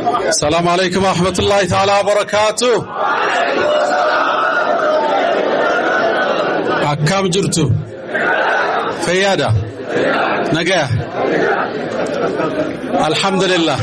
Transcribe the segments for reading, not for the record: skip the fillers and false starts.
السلام عليكم ورحمة الله تعالى وبركاته. أكام جرتو فيادا نجاح الحمد لله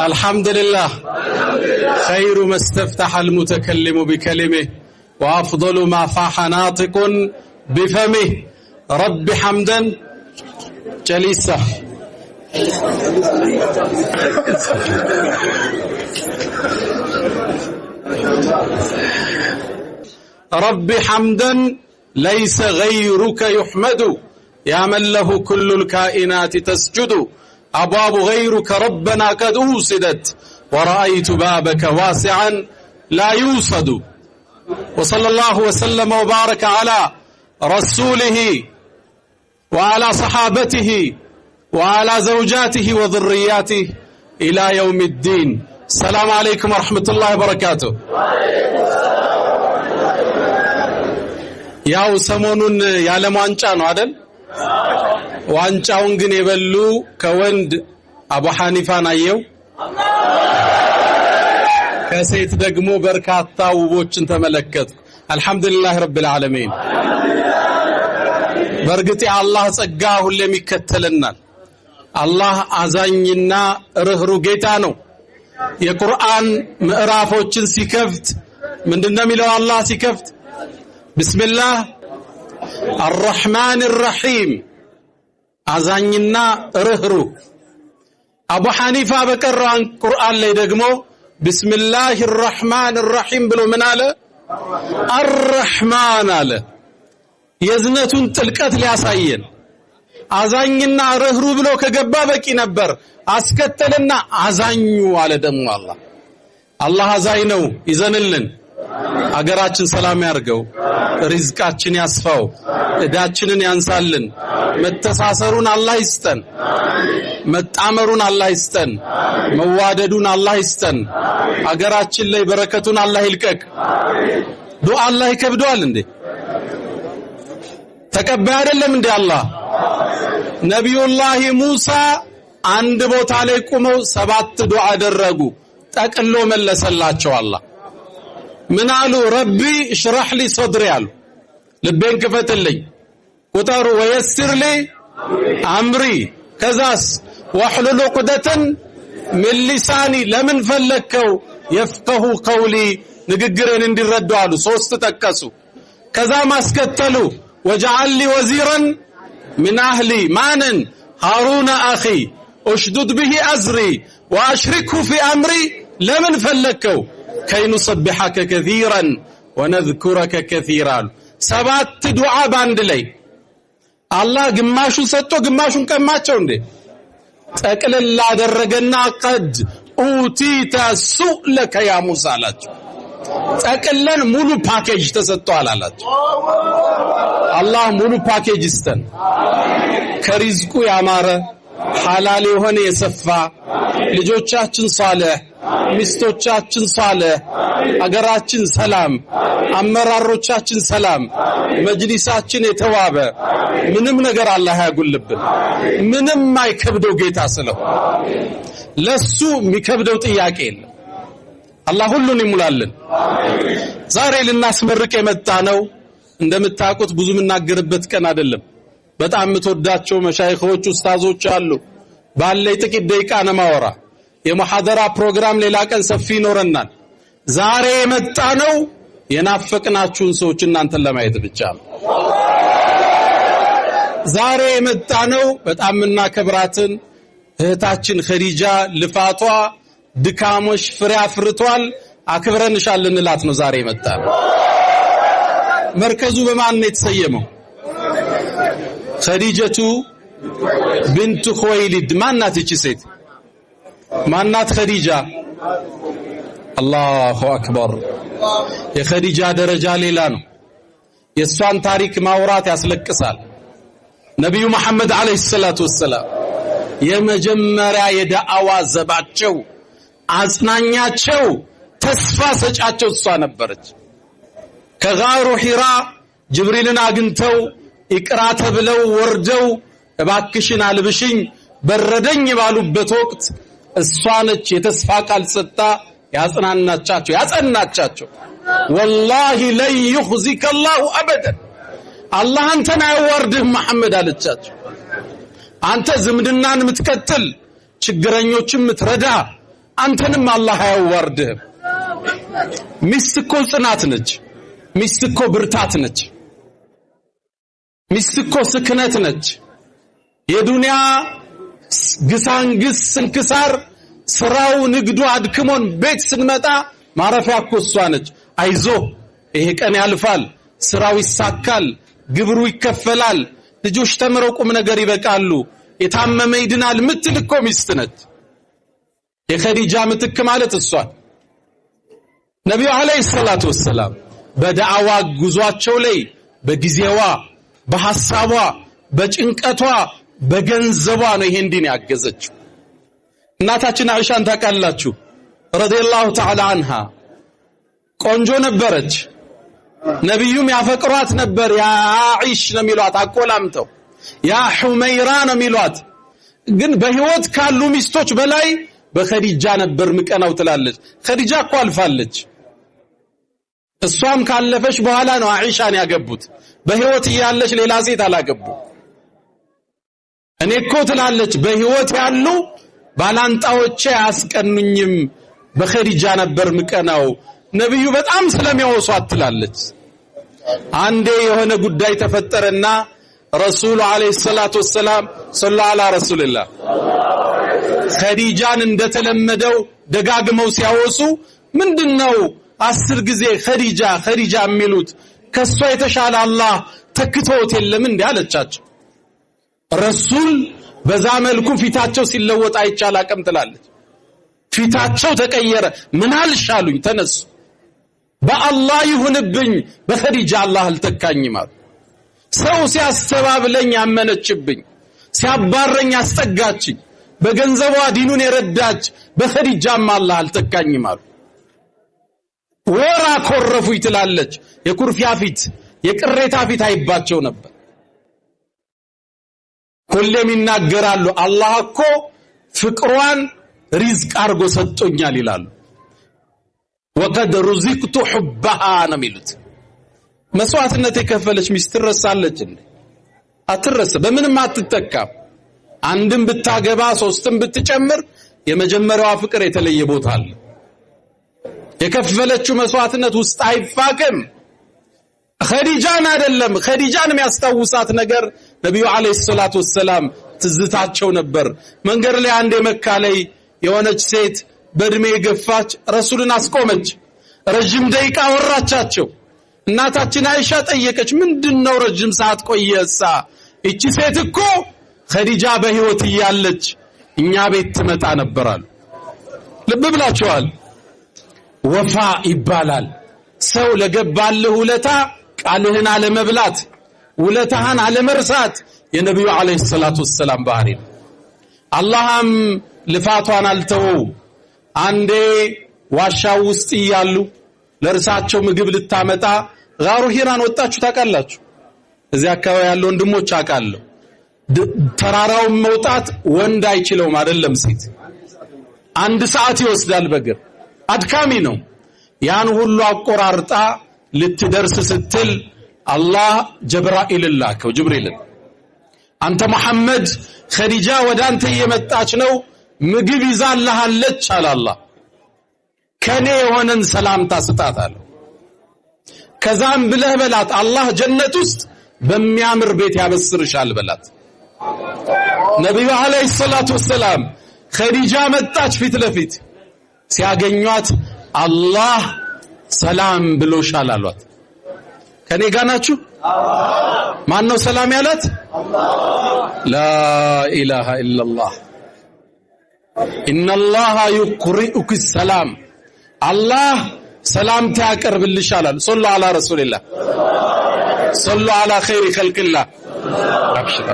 الحمد لله خير ما استفتح المتكلم بكلمه وأفضل ما فاح ناطق بفمه رب حمدا جليسا رب حمدا ليس غيرك يحمد يا من له كل الكائنات تسجد أبواب غيرك ربنا قد أوسدت ورأيت بابك واسعا لا يوصد وصلى الله وسلم وبارك على رسوله وعلى صحابته وعلى زوجاته وذرياته إلى يوم الدين. السلام عليكم ورحمة الله وبركاته. ያው ሰሞኑን ያለም ዋንጫ ነው አይደል? ዋንጫውን ግን የበሉ ከወንድ አቡ ሐኒፋን አየው፣ ከሴት ደግሞ በርካታ ውቦችን ተመለከቱ። አልহামዱሊላህ ረብል ዓለሚን። በርግጥ የአላህ ጸጋ ሁሌም ይከተለናል። አላህ አዛኝና ርህሩህ ጌታ ነው። የቁርአን ምዕራፎችን ሲከፍት ምንድነው የሚለው? አላህ ሲከፍት ቢስሚላህ አርረህማን الرحيم አዛኝና ርህሩህ። አቡ ሐኒፋ በቀራን ቁርአን ላይ ደግሞ ቢስሚላህ الرحمن الرحيم ብሎ ምን አለ? አርረህማን አለ። የዝነቱን ጥልቀት ሊያሳየን አዛኝና ርህሩህ ብሎ ከገባ በቂ ነበር። አስከተልና አዛኙ አለ ደግሞ አላህ አዛኝ ነው። ይዘንልን፣ አገራችን ሰላም ያርገው፣ ሪዝቃችን ያስፋው፣ እዳችንን ያንሳልን፣ መተሳሰሩን አላህ ይስጠን፣ መጣመሩን አላህ ይስጠን፣ መዋደዱን አላህ ይስጠን፣ አገራችን ላይ በረከቱን አላህ ይልቀቅ። ዱዓ አላህ ይከብደዋል እንዴ? ተቀባይ አይደለም እንዴ አላህ? ነብዩላህ ሙሳ አንድ ቦታ ላይ ቆመው 7 ዱዓ አደረጉ። ጠቅሎ መለሰላቸው አላህ። ምን አሉ? ረቢ እሽራህ ሊ ሰድሪ አሉ፣ ልቤን ክፈትልኝ። ቁጠሩ ወየስር ሊ አምሪ፣ ከዛስ ወህሉል ዑቅደተን ሚን ሊሳኒ፣ ለምን ፈለከው? የፍቀሁ ቀውሊ፣ ንግግሬን እንዲረዱ አሉ። 3 ጠቀሱ። ከዛ ማስከተሉ ወጀዐል ሊ ወዚራን ሚን አህሊ፣ ማንን? ሃሩነ አኺ اشدد به أزري وأشركه في أمري، لمن فلكوا كي نصبحك كثيرا ونذكرك كثيرا. 7 دعاء باند لي الله ግማሹን ሰጥቶ ግማሹን ቀማቸው እንዴ? ጠቅልላ አደረገና قد اوتيت سؤلك يا موسى አላቸው። ጠቅለን ሙሉ ፓኬጅ ተሰጥቷል አላቸው። አላህ ሙሉ ፓኬጅ ይስጠን። ከሪዝቁ ያማረ ሐላል የሆነ የሰፋ፣ ልጆቻችን ሷለህ፣ ሚስቶቻችን ሷለህ፣ አገራችን ሰላም፣ አመራሮቻችን ሰላም፣ መጅሊሳችን የተዋበ፣ ምንም ነገር አላህ ያጉልብን። ምንም አይከብደው ጌታ ስለሆነ ለሱ የሚከብደው ጥያቄ የለም። አላህ ሁሉን ይሙላልን። ዛሬ ልናስመርቅ የመጣ ነው። እንደምታውቁት ብዙ የምናገርበት ቀን አይደለም። በጣም የምትወዳቸው መሻይኾች ኡስታዞች አሉ። ባለይ ጥቂት ደቂቃ ነው ማወራ። የሙሐደራ ፕሮግራም ሌላ ቀን ሰፊ ይኖረናል። ዛሬ የመጣ ነው የናፈቅናችሁን ሰዎች እናንተን ለማየት ብቻ ነው። ዛሬ የመጣ ነው በጣም እናከብራትን እህታችን ኸዲጃ ልፋቷ ድካሞሽ ፍሬ አፍርቷል፣ አክብረንሻል እንላት ነው ዛሬ የመጣ ነው። መርከዙ በማን ነው የተሰየመው? ኸዲጀቱ ቢንቱ ኹወይሊድ። ማናት እቺ ሴት? ማናት ኸዲጃ? አላሁ አክበር። የኸዲጃ ደረጃ ሌላ ነው። የሷን ታሪክ ማውራት ያስለቅሳል። ነብዩ መሐመድ አለይሂ ሰላቱ ወሰለም የመጀመሪያ የዳዕዋ ዘባቸው፣ አጽናኛቸው፣ ተስፋ ሰጫቸው እሷ ነበረች። ከጋሩ ሒራ ጅብሪልን አግኝተው ኢቅራ ተብለው ወርደው እባክሽን አልብሽኝ በረደኝ ባሉበት ወቅት እሷ ነች የተስፋ ቃል ሰጣ ያጸናቻቸው ወላሂ ላይ يخزيك الله ابدا አላህ አንተን አይዋርድህም መሐመድ አለቻቸው አንተ ዝምድናን ምትከተል ችግረኞችን ምትረዳ አንተንም አላህ አይዋርድህም ሚስትኮ ጽናት ነች ሚስትኮ ብርታት ነች ሚስትኮ ስክነት ነች የዱንያ ግሳንግስ ስንክሳር ስራው ንግዱ አድክሞን ቤት ስንመጣ ማረፊያ እኮ እሷ ነች አይዞ ይሄ ቀን ያልፋል ስራው ይሳካል ግብሩ ይከፈላል ልጆች ተምረው ቁም ነገር ይበቃሉ የታመመ ይድናል ምትል እኮ ሚስት ነች የኸዲጃ ምትክ ማለት እሷ ነብዩ አለይሂ ሰላቱ ወሰለም በዳዕዋ ጉዟቸው ላይ በጊዜዋ በሐሳቧ በጭንቀቷ በገንዘቧ ነው ይሄን ዲን ያገዘችው እናታችን አይሻን ታውቃላችሁ ረዲየላሁ ተዓላ አንሃ ቆንጆ ነበረች ነብዩም ያፈቅሯት ነበር ያ አይሽ ነው የሚሏት አቆላምተው ያ ሁመይራ ነው የሚሏት ግን በህይወት ካሉ ሚስቶች በላይ በኸዲጃ ነበር ምቀናው ትላለች ኸዲጃ እኮ አልፋለች እሷም ካለፈች በኋላ ነው አይሻን ያገቡት በህይወት ያለች ሌላ ሴት አላገቡ እኔ እኮ ትላለች በህይወት ያሉ ባላንጣዎቼ አስቀኑኝም በኸዲጃ ነበር ምቀናው ነብዩ በጣም ስለሚያወሷት ትላለች አንዴ የሆነ ጉዳይ ተፈጠረና ረሱል አለይሂ ሰላቱ ወሰለም ሰለላሁ ዐላ ረሱልላህ ኸዲጃን እንደተለመደው ደጋግመው ሲያወሱ ምንድነው 10 ጊዜ ኸዲጃ የሚሉት ከሷ የተሻለ አላህ ተክቶት የለም እንዴ አለቻቸው ረሱል በዛ መልኩ ፊታቸው ሲለወጥ አይቻል አቀም ትላለች ፊታቸው ተቀየረ ምን አልሻሉኝ ተነሱ በአላህ ይሁንብኝ በኸዲጃ አላህ አልተካኝም አሉ ሰው ሲያስተባብለኝ ያመነችብኝ ሲያባረኝ አስጠጋችኝ በገንዘቧ ዲኑን የረዳች በኸዲጃም አላህ አልተካኝም አሉ ወራ ኮረፉ ይትላለች የኩርፊያ ፊት የቅሬታ ፊት አይባቸው ነበር ሁሌም ይናገራሉ አላህ እኮ ፍቅሯን ሪዝቅ አርጎ ሰጥቶኛል ይላሉ ወቀድ ሩዚቅቱ حبها ነው የሚሉት መስዋዕትነት የከፈለች ሚስት ትረሳለች እንዴ አትረሳ በምንም አትተካም አንድም ብታገባ ሶስትም ብትጨምር የመጀመሪያዋ ፍቅር የተለየ ቦታ አለ የከፈለችው መስዋዕትነት ውስጥ አይፋቅም ኸዲጃን አይደለም ኸዲጃን የሚያስታውሳት ነገር ነብዩ አለይሂ ሰላቱ ወሰለም ትዝታቸው ነበር መንገድ ላይ አንድ መካ ላይ የሆነች ሴት በእድሜ የገፋች ረሱልን አስቆመች ረጅም ደቂቃ ወራቻቸው እናታችን አይሻ ጠየቀች ምንድነው ረጅም ሰዓት ቆየሳ እቺ ሴት እኮ ኸዲጃ በህይወት እያለች እኛ ቤት ትመጣ ነበራል ልብ ብላችኋል ወፋ ይባላል ሰው ለገባልህ ውለታ ቃልህን አለመብላት ውለታህን አለመርሳት የነብዩ አለይሂ ሰላቱ ወሰለም ባህሪ አላህም ልፋቷን አልተወው አንዴ ዋሻው ውስጥ ይያሉ ለርሳቸው ምግብ ልታመጣ ጋሩ ሂራን ወጣችሁ ታውቃላችሁ እዚያ አካባቢ ያለው ወንድሞች አውቃለሁ ተራራው መውጣት ወንድ አይችለውም አይደለም ሴት አንድ ሰዓት ይወስዳል በእግር አድካሚ ነው ያን ሁሉ አቆራርጣ ልትደርስ ስትል አላህ ጀብራኢል ላከው ጅብሪልን አንተ መሐመድ ኸዲጃ ወዳንተ እየመጣች ነው ምግብ ይዛልሃለች አላህ ከኔ የሆነን ሰላምታ ስጣታለሁ ከዛም ብለህ በላት አላህ ጀነት ውስጥ በሚያምር ቤት ያበስርሻል በላት ነብዩ አለይሂ ሰላቱ ወሰለም ኸዲጃ መጣች ፊት ለፊት ሲያገኟት አላህ ሰላም ብሎሻል አሏት ከኔ ጋር ናችሁ ማን ነው ሰላም ያላት ላ ኢላሃ ኢላላህ ኢነላሃ ይቅሪኡክ ሰላም አላህ ሰላምታ ያቀርብልሻል ሰለላሁ ዐላ ረሱልላህ ሰለላሁ ዐላ ኸይሪ ኸልቅላህ አብሽር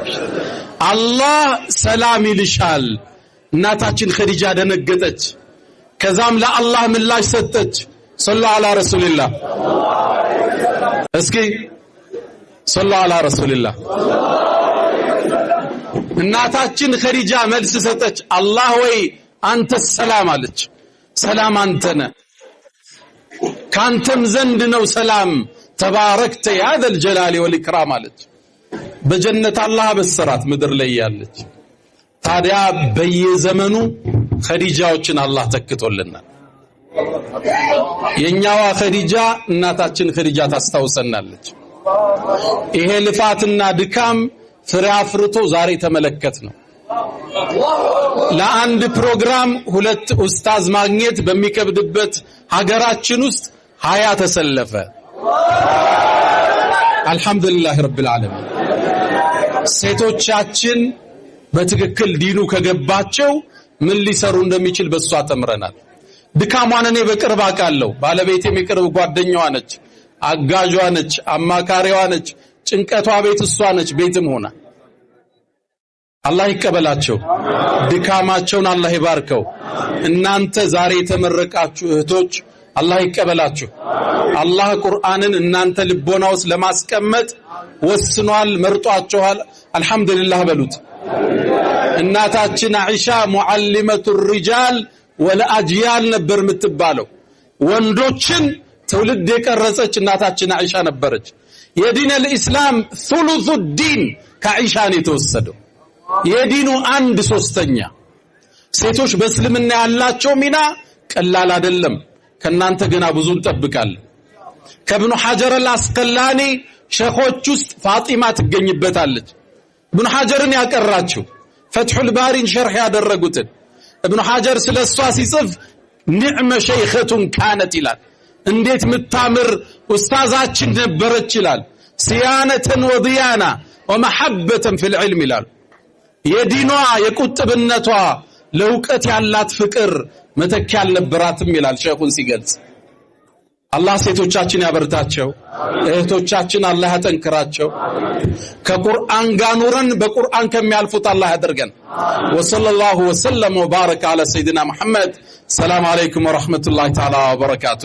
አላህ ሰላም ይልሻል እናታችን ኸዲጃ ደነገጠች ከዛም ለአላህ ምላሽ ሰጠች ሰለላሁ ዐላ ረሱልላህ እስኪ ሰለላሁ ዐላ ረሱልላህ እናታችን ኸዲጃ መልስ ሰጠች አላህ ወይ አንተ ሰላም አለች ሰላም አንተነ ካንተም ዘንድ ነው ሰላም ተባረክተ ያ ዘል ጀላሊ ወል ኢክራም አለች በጀነት አላህ በሰራት ምድር ላይ ያለች ታዲያ በየዘመኑ ኸዲጃዎችን አላህ ተክቶልናል የኛዋ ኸዲጃ እናታችን ኸዲጃ ታስታውሰናለች ይሄ ልፋትና ድካም ፍሬ አፍርቶ ዛሬ ተመለከት ነው ለአንድ ፕሮግራም ሁለት ኡስታዝ ማግኘት በሚከብድበት ሀገራችን ውስጥ 20 ተሰለፈ አልহামዱሊላህ ረብል ዓለሚን ሴቶቻችን በትክክል ዲኑ ከገባቸው ምን ሊሰሩ እንደሚችል በሷ ተምረናል ድካሟን እኔ በቅርብ አውቃለሁ ባለቤቴም የቅርብ ጓደኛዋ ነች አጋጇ ነች አማካሪዋ ነች ጭንቀቷ ቤት እሷ ነች ቤትም ሆና አላህ ይቀበላቸው ድካማቸውን አላህ ይባርከው እናንተ ዛሬ የተመረቃችሁ እህቶች አላህ ይቀበላችሁ አላህ ቁርአንን እናንተ ልቦና ውስጥ ለማስቀመጥ ወስኗል መርጧቸዋል አልহামዱሊላህ በሉት እናታችን አይሻ ሙዓሊመቱ الرجال ወለአጅያል ነበር የምትባለው ወንዶችን ትውልድ የቀረጸች እናታችን አይሻ ነበረች የዲን الاسلام ثلث الدين ከአይሻ ነው የተወሰደው የዲኑ 1/3 ሴቶች በእስልምና ያላቸው ሚና ቀላል አይደለም ከናንተ ገና ብዙ እንጠብቃለን ከኢብኑ ሐጀር አልአስቀላኒ ሸኾች ውስጥ ፋጢማ ትገኝበታለች ኢብኑ ሐጀርን ያቀራችው ፈትሁል ባሪን ሸርህ ያደረጉትን ኢብኑ ሐጀር ስለሷ ሲጽፍ ንዕመ ሸይኸቱን ካነት ይላል እንዴት ምታምር ኡስታዛችን ነበረች ይላል ሲያነተን ወዲያና ወመሐበተን ፊል ዒልም ይላል የዲኗ የቁጥብነቷ ለውቀት ያላት ፍቅር መተኪያ አልነበራትም ይላል ሸኹን ሲገልጽ አላህ ሴቶቻችን ያበርታቸው እህቶቻችን አላህ ያጠንክራቸው ከቁርአን ጋር ኑረን በቁርአን ከሚያልፉት አላህ ያደርገን ወሰለላሁ ወሰለም ወባረከ አለ ሰይድና መሐመድ ሰላም አለይኩም ወራህመቱላሂ ተዓላ ወበረካቱ